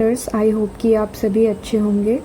I hope कि आप सभी अच्छे होंगे।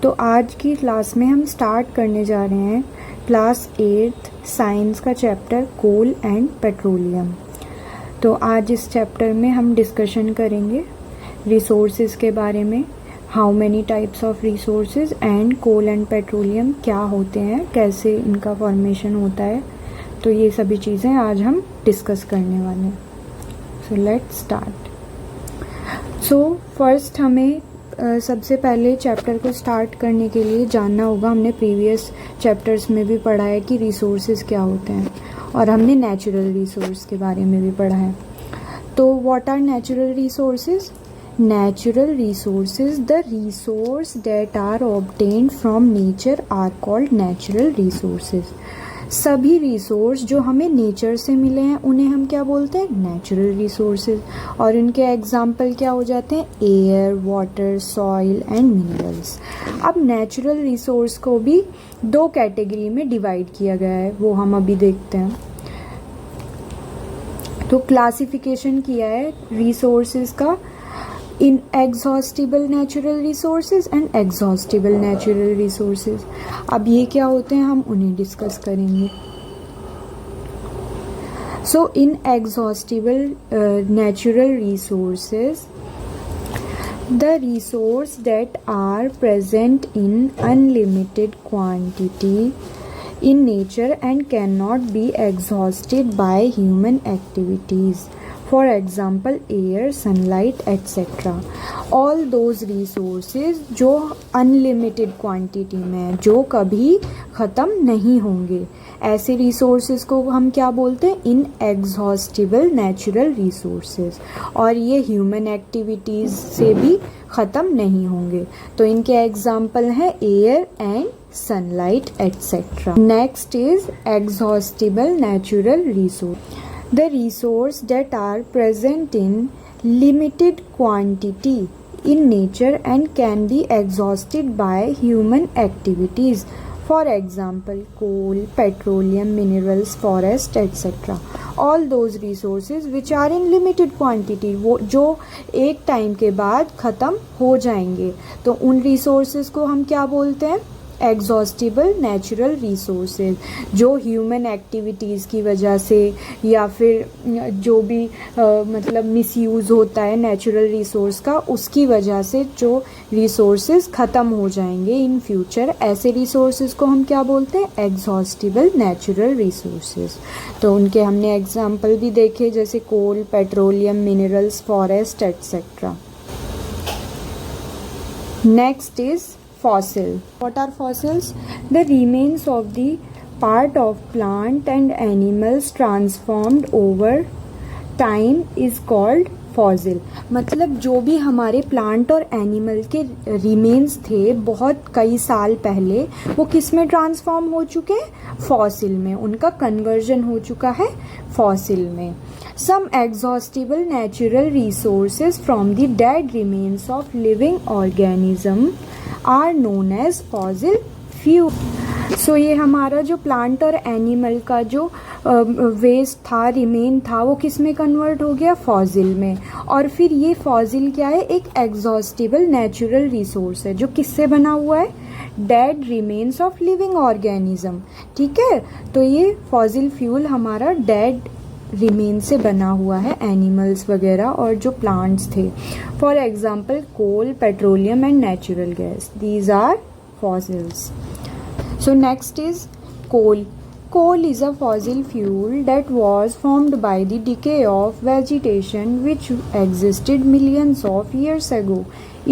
तो आज की क्लास में हम स्टार्ट करने जा रहे हैं क्लास 8 साइंस का चैप्टर कोल एंड पेट्रोलियम। तो आज इस चैप्टर में हम डिस्कशन करेंगे रिसोर्सेज के बारे में, how many types of resources and coal and petroleum क्या होते हैं, कैसे इनका फॉर्मेशन होता है। तो ये सभी चीज़ें आज हम डिस्कस करने वाले हैं। So let's start. So first हमें सबसे पहले चैप्टर को स्टार्ट करने के लिए जानना होगा, हमने प्रीवियस चैप्टर्स में भी पढ़ा है कि रिसोर्सेज क्या होते हैं, और हमने नेचुरल रिसोर्स के बारे में भी पढ़ा है। तो what are natural resources? Natural resources, the resource that are obtained from nature are called natural resources. सभी रिसोर्स जो हमें नेचर से मिले हैं उन्हें हम क्या बोलते हैं? Natural resources. और इनके एग्जाम्पल क्या हो जाते हैं? Air, water, soil and minerals. अब नेचुरल रिसोर्स को भी दो कैटेगरी में डिवाइड किया गया है, वो हम अभी देखते हैं। तो क्लासिफिकेशन किया है रिसोर्सेज का inexhaustible natural resources and exhaustible natural resources. अब ये क्या होते हैं हम उन्हें डिस्कस करेंगे। So inexhaustible natural resources, the resource that are present in unlimited quantity in nature and cannot be exhausted by human activities. For example, air, sunlight, etc. All those resources जो unlimited quantity में, जो कभी ख़त्म नहीं होंगे, ऐसे resources को हम क्या बोलते हैं? Inexhaustible natural resources. और ये ह्यूमन एक्टिविटीज़ से भी ख़त्म नहीं होंगे। तो इनके एग्जाम्पल हैं air and sunlight etcetera. Next is exhaustible natural resource, the resource that are present in limited quantity in nature and can be exhausted by human activities. For example, coal, petroleum, minerals, forest, etc. All those resources which are in limited quantity, वो जो एक time के बाद ख़त्म हो जाएंगे, तो उन resources को हम क्या बोलते हैं? Exhaustible natural resources. जो ह्यूमन एक्टिविटीज़ की वजह से या फिर जो भी मतलब मिसयूज़ होता है नेचुरल रिसोर्स का, उसकी वजह से जो रिसोर्सेज ख़त्म हो जाएंगे इन फ्यूचर, ऐसे रिसोर्सेज को हम क्या बोलते हैं? Exhaustible natural resources. तो उनके हमने एग्जाम्पल भी देखे, जैसे coal, petroleum, minerals, forest etcetera. Next is fossil. What are fossils? The remains of the part of plant and animals transformed over time is called fossil. मतलब जो भी हमारे प्लांट और एनिमल के रिमेन्स थे बहुत कई साल पहले, वो किस में ट्रांसफॉर्म हो चुके हैं? फॉसिल में। उनका कन्वर्जन हो चुका है फॉसिल में। Some exhaustible natural resources from the dead remains of living organism are known as fossil fuel. सो ये हमारा जो प्लांट और एनिमल का जो वेस्ट था, रिमेन था, वो किस में कन्वर्ट हो गया? फॉसिल में। और फिर ये फॉसिल क्या है? एक एग्जॉस्टिबल नेचुरल रिसोर्स है जो किससे बना हुआ है? Dead remains of living organism. ठीक है, तो ये फॉसिल फ्यूल हमारा डेड रिमेन से बना हुआ है, एनिमल्स वगैरह और जो प्लांट्स थे। For example coal, petroleum and natural gas, these are fossils. So next is coal. Coal is a fossil fuel that was formed by the decay of vegetation which existed millions of years ago.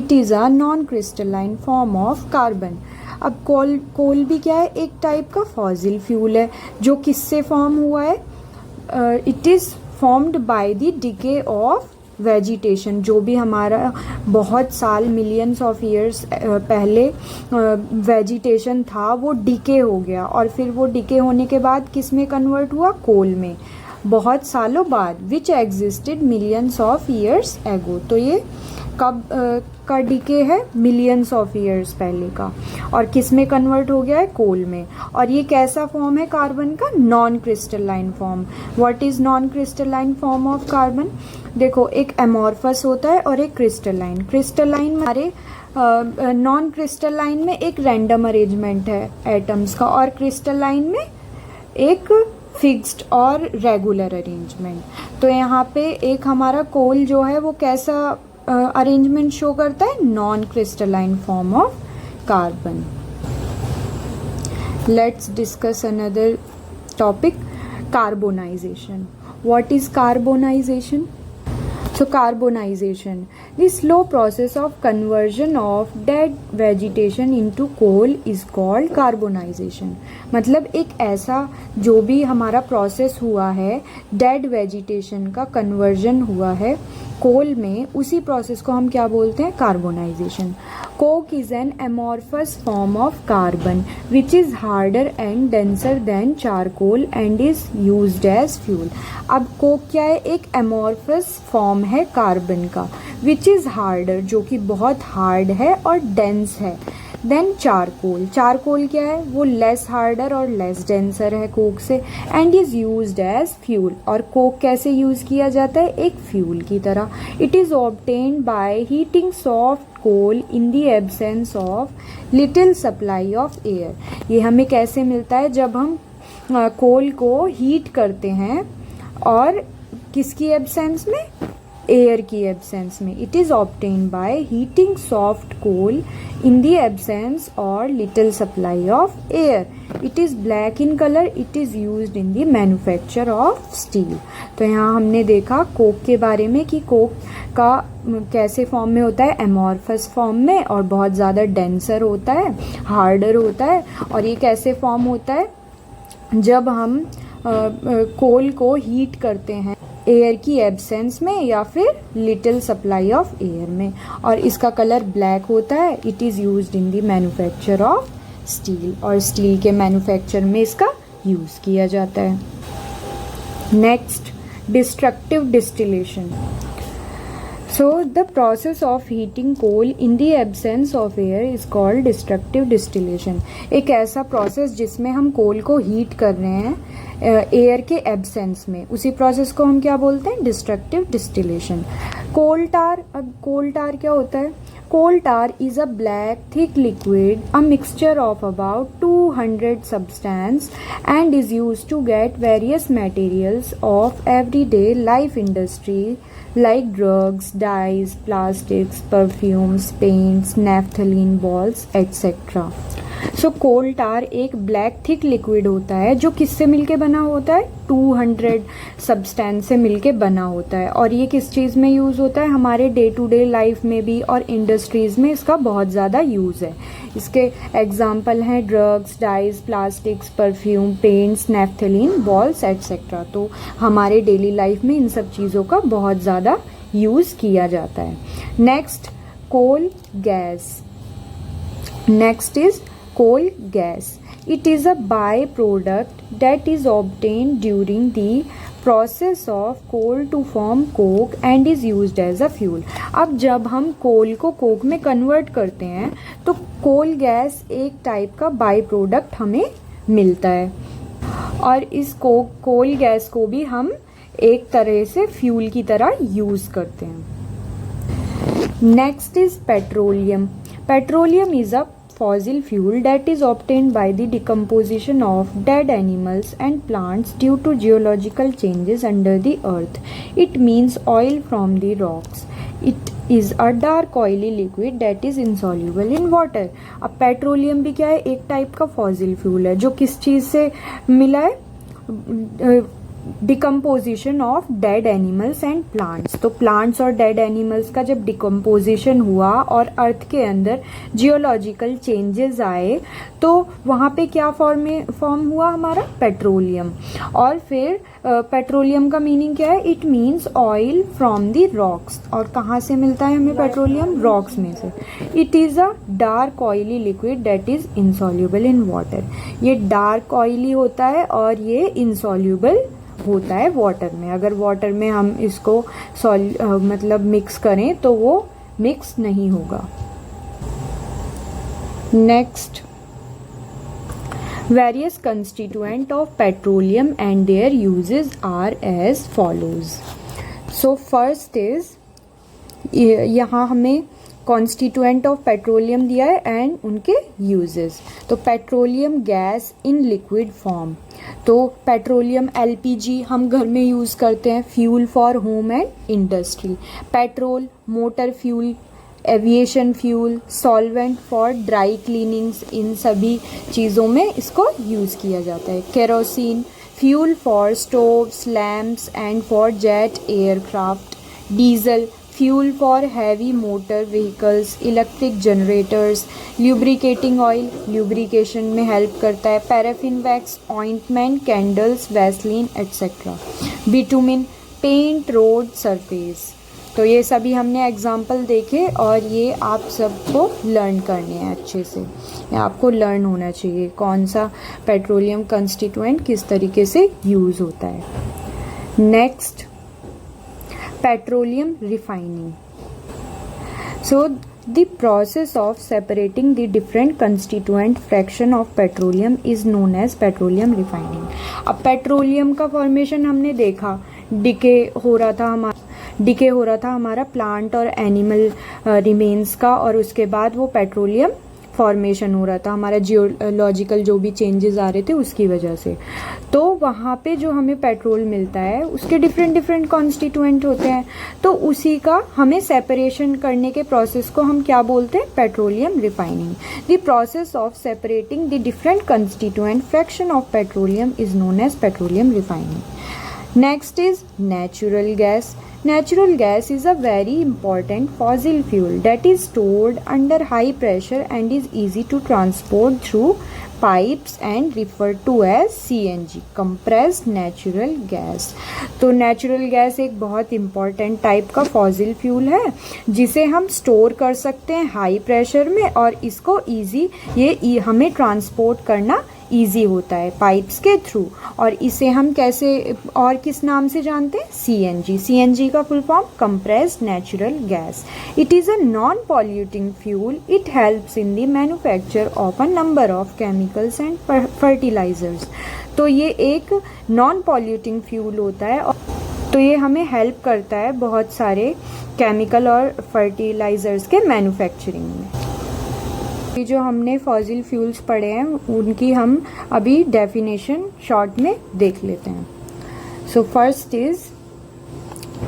It is a non-crystalline form of carbon. अब कोल भी क्या है? एक type का fossil fuel है जो किससे form हुआ है? It is formed by the decay of vegetation. जो भी हमारा बहुत साल, मिलियंस ऑफ ईयर्स पहले वेजिटेशन था, वो डिके हो गया, और फिर वो डिके होने के बाद किस में कन्वर्ट हुआ? कोल में, बहुत सालों बाद। Which existed millions of years ago. तो ये कब का डिके है, मिलियंस ऑफ ईयर्स पहले का, और किस में कन्वर्ट हो गया है, कोल में। और ये कैसा फॉर्म है कार्बन का, non crystalline form. What is non crystalline form of carbon? देखो, एक एमॉर्फस होता है और एक क्रिस्टलाइन। क्रिस्टलाइन हमारे नॉन क्रिस्टलाइन में एक रैंडम अरेंजमेंट है एटम्स का, और क्रिस्टलाइन में एक फिक्स्ड और रेगुलर अरेंजमेंट। तो यहाँ पे एक हमारा कोल जो है वो कैसा अरेंजमेंट शो करता है, non crystalline form of carbon. Let's discuss another topic, carbonisation. What is carbonisation? So carbonization, the slow process of conversion of dead vegetation into coal is called carbonization। मतलब एक ऐसा जो भी हमारा प्रोसेस हुआ है, डेड वेजिटेशन का conversion हुआ है कोल में, उसी प्रोसेस को हम क्या बोलते हैं, carbonisation. Coke is an amorphous form of carbon which is harder and denser than charcoal and is used as fuel. अब कोक क्या है, एक एमॉर्फस फॉर्म है कार्बन का, विच इज हार्डर, जो कि बहुत हार्ड है और डेंस है, देन चारकोल। चारकोल क्या है, वो लेस हार्डर और लेस डेंसर है कोक से, and is used as fuel. और कोक कैसे यूज किया जाता है, एक फ्यूल की तरह। It is obtained by heating soft coal in the absence of little supply of air. ये हमें कैसे मिलता है, जब हम कोल को हीट करते हैं और किसकी एब्सेंस में, एयर की एब्सेंस में। It is obtained by heating soft coal in the absence or little supply of air. It is black in colour. It is used in the manufacture of steel. तो यहाँ हमने देखा Coke के बारे में कि कोक का कैसे फॉर्म में होता है, एमॉर्फस फॉर्म में, और बहुत ज़्यादा डेंसर होता है, हार्डर होता है। और ये कैसे फॉर्म होता है, जब हम कोल को हीट करते हैं एयर की एब्सेंस में या फिर लिटिल सप्लाई ऑफ एयर में, और इसका कलर ब्लैक होता है। It is used in the manufacture of steel, और स्टील के मैन्युफैक्चर में इसका यूज़ किया जाता है। Next, destructive distillation. So the process of heating coal in the absence of air is called destructive distillation। एक ऐसा प्रोसेस जिसमें हम कोल को हीट कर रहे हैं एयर के एब्सेंस में, उसी प्रोसेस को हम क्या बोलते हैं, डिस्ट्रक्टिव डिस्टिलेशन। कोल टार, अब कोल टार क्या होता है, कोल टार is a black thick liquid, a mixture of about 200 substance and is used to get various materials of everyday life industry like drugs, dyes, plastics, perfumes, paints, naphthalene balls, etc. सो कोल टार एक black thick liquid होता है जो किससे मिलके बना होता है, 200 substance से मिलके बना होता है। और ये किस चीज़ में यूज़ होता है, हमारे डे टू डे लाइफ में भी और इंडस्ट्रीज़ में इसका बहुत ज़्यादा यूज़ है। इसके एग्जाम्पल हैं drugs, dyes, plastics, perfume, paints, naphthalene balls etcetera. तो हमारे डेली लाइफ में इन सब चीज़ों का बहुत ज़्यादा यूज़ किया जाता है। Next, coal gas. Next is coal gas. It is a byproduct that is obtained during the process of coal to form coke and is used as a fuel। अब जब हम कोल को कोक में कन्वर्ट करते हैं तो कोल गैस एक type का बाई प्रोडक्ट हमें मिलता है, और इस कोल गैस को भी हम एक तरह से फ्यूल की तरह यूज़ करते हैं। Next is petroleum. Petroleum is a fossil fuel that is obtained by the decomposition of dead animals and plants due to geological changes under the earth. It means oil from the rocks. It is a dark oily liquid that is insoluble in water. अब petroleum भी क्या है, एक type का fossil fuel है जो किस चीज़ से मिला है, decomposition of dead animals and plants. तो प्लांट्स और डेड एनिमल्स का जब डिकम्पोजिशन हुआ और अर्थ के अंदर जियोलॉजिकल चेंजेस आए तो वहाँ पे क्या फॉर्म हुआ हमारा, पेट्रोलियम। और फिर पेट्रोलियम का मीनिंग क्या है, it means oil from the rocks. और कहाँ से मिलता है हमें पेट्रोलियम, रॉक्स में से। It is a dark oily liquid that is insoluble in water. ये डार्क ऑयली होता है और ये इंसॉल्यूबल होता है वाटर में। अगर वाटर में हम इसको मतलब मिक्स करें तो वो मिक्स नहीं होगा। Next, various constituent of petroleum and their uses are as follows. So first is, यहाँ हमें कॉन्स्टिट्यूएंट ऑफ पेट्रोलियम दिया है एंड उनके यूजेस। तो petroleum gas in liquid form, तो पेट्रोलियम एलपीजी हम घर में यूज़ करते हैं, fuel for home and industry. Petrol motor fuel, aviation fuel, solvent for dry cleanings, इन सभी चीज़ों में इसको यूज़ किया जाता है। Kerosene fuel for stoves, lamps and for jet aircraft. Diesel fuel for heavy motor vehicles, electric generators. Lubricating oil lubrication में help करता है। Paraffin wax, ointment, candles, Vaseline etcetera. Bitumen paint road surface. तो ये सभी हमने example देखे और ये आप सबको लर्न करने हैं अच्छे से, या आपको लर्न होना चाहिए कौन सा पेट्रोलियम कंस्टिट्यूएंट किस तरीके से यूज़ होता है। Next, petroleum refining. So the process of separating the different constituent fraction of petroleum is known as petroleum refining। अब पेट्रोलियम का फॉर्मेशन हमने देखा, डिके हो रहा था हमारा प्लांट और एनिमल रिमेन्स का, और उसके बाद वो पेट्रोलियम फॉर्मेशन हो रहा था हमारा जियोलॉजिकल जो भी चेंजेस आ रहे थे उसकी वजह से। तो वहाँ पे जो हमें पेट्रोल मिलता है उसके डिफरेंट कॉन्स्टिट्यूएंट होते हैं, तो उसी का हमें सेपरेशन करने के प्रोसेस को हम क्या बोलते हैं, petroleum refining. The process of separating the different constituent fraction of petroleum is known as petroleum refining. Next is natural gas. Natural gas is a very important fossil fuel that is stored under high pressure and is easy to transport through pipes and referred to as CNG, compressed natural gas। तो natural gas एक बहुत important type का fossil fuel है जिसे हम store कर सकते हैं हाई प्रेशर में, और इसको ये हमें ट्रांसपोर्ट करना ईजी होता है पाइप्स के थ्रू। और इसे हम कैसे और किस नाम से जानते हैं, सीएनजी। सीएनजी का full form compressed natural gas. It is a non polluting fuel. It helps in the manufacture of a number of chemicals and fertilisers. तो ये एक नॉन पॉल्यूटिंग फ्यूल होता है, और तो ये हमें हेल्प करता है बहुत सारे केमिकल और फर्टिलाइजर्स के मैन्युफैक्चरिंग में। ये जो हमने फॉसिल फ्यूल्स पढ़े हैं उनकी हम अभी डेफिनेशन शॉर्ट में देख लेते हैं। सो first is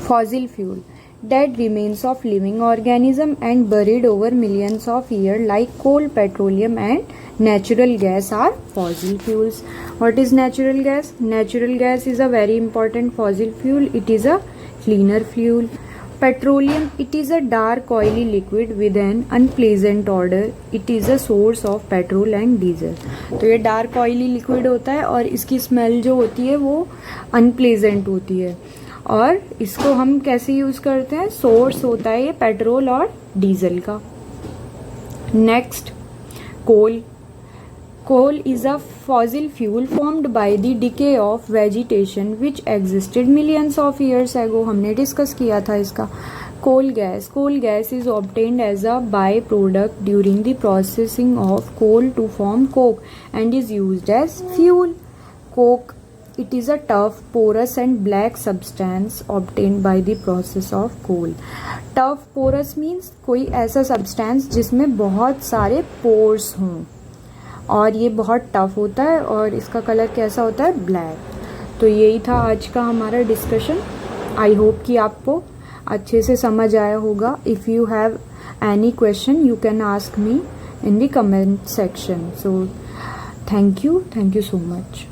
fossil fuel, dead remains of living organism and buried over millions of years like coal, petroleum and natural gas are fossil fuels. What is natural gas? Natural gas is a very important fossil fuel. It is a cleaner fuel. Petroleum, it is a dark oily liquid with an unpleasant odor. It is a source of petrol and diesel. तो ये dark oily liquid होता है और इसकी smell जो होती है वो unpleasant होती है, और इसको हम कैसे यूज़ करते हैं, सोर्स होता है ये पेट्रोल और डीजल का। Next, coal. Coal is a fossil fuel formed by the decay of vegetation which existed millions of years ago. हमने डिस्कस किया था इसका। Coal gas is obtained as a by product during the processing of coal to form coke and is used as fuel. Coke, it is a tough, porous and black substance obtained by the process of coal. Tough, porous means कोई ऐसा substance जिसमें बहुत सारे pores हों, और ये बहुत tough होता है और इसका कलर कैसा होता है, black। तो यही था आज का हमारा डिस्कशन। आई होप कि आपको अच्छे से समझ आया होगा। If you have any question you can ask me in the comment section. So thank you so much.